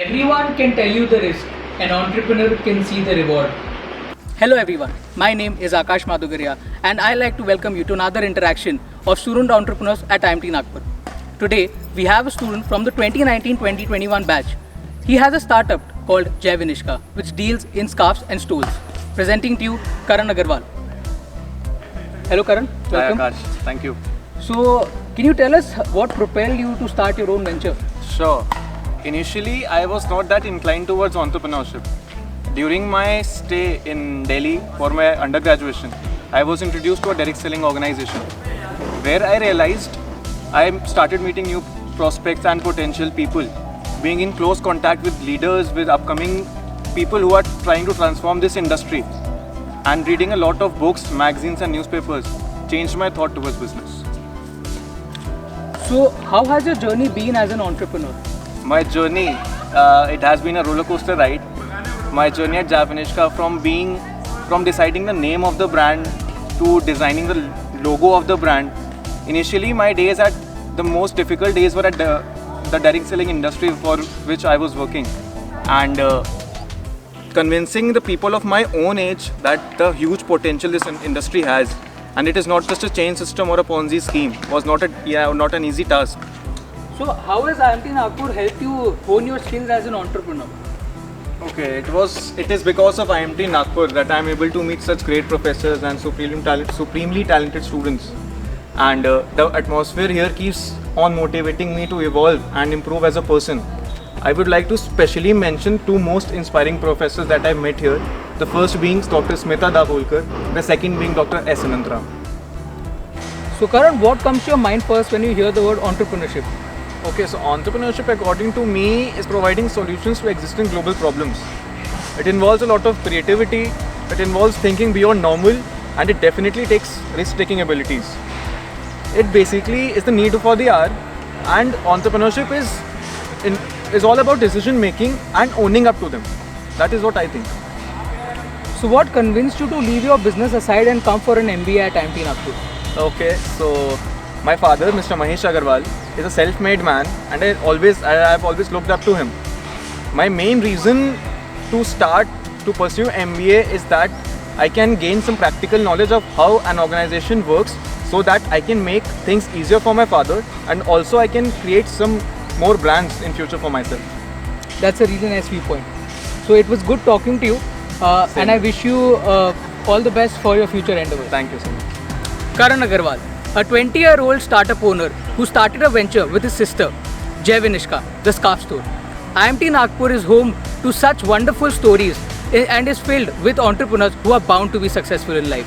Everyone can tell you the risk, an entrepreneur can see the reward. Hello everyone, my name is Akash Madhugaria and I like to welcome you to another interaction of student entrepreneurs at IMT Nagpur. Today we have a student from the 2019-2021 batch. He has a startup called Jai Vinishka which deals in scarves and stoles. Presenting to you Karan Agarwal. Hello Karan, welcome. Hi Akash, thank you. So can you tell us what propelled you to start your own venture? Sure. Initially, I was not that inclined towards entrepreneurship. During my stay in Delhi for my undergraduation, I was introduced to a direct selling organization where I realized I started meeting new prospects and potential people, being in close contact with leaders, with upcoming people who are trying to transform this industry, and reading a lot of books, magazines and newspapers changed my thought towards business. So how has your journey been as an entrepreneur? My journey, it has been a roller coaster ride. My journey at Jai Vinishka, from deciding the name of the brand to designing the logo of the brand. Initially, my days at the most difficult days were at the direct selling industry for which I was working, and convincing the people of my own age that the huge potential this industry has, and it is not just a chain system or a Ponzi scheme, was not an easy task. So how has IMT Nagpur helped you hone your skills as an entrepreneur? Okay, it is because of IMT Nagpur that I am able to meet such great professors and supremely talented students. And the atmosphere here keeps on motivating me to evolve and improve as a person. I would like to specially mention two most inspiring professors that I met here. The first being Dr. Smita Dabholkar, the second being Dr. S. Anantram. So Karan, what comes to your mind first when you hear the word entrepreneurship? Okay, so entrepreneurship according to me is providing solutions to existing global problems. It involves a lot of creativity, it involves thinking beyond normal, and it definitely takes risk-taking abilities. It basically is the need for the hour, and entrepreneurship is all about decision making and owning up to them. That is what I think. So what convinced you to leave your business aside and come for an MBA at IMT Nagpur? Okay, so my father, Mr. Mahesh Agarwal, is a self-made man, and I have always looked up to him. My main reason to pursue MBA is that I can gain some practical knowledge of how an organization works, so that I can make things easier for my father, and also I can create some more brands in future for myself. That's a really nice viewpoint. So it was good talking to you, and I wish you all the best for your future endeavors. Thank you so much. Karan Agarwal, a 20-year-old startup owner who started a venture with his sister, Jai Vinishka, the scarf store. IMT Nagpur is home to such wonderful stories and is filled with entrepreneurs who are bound to be successful in life.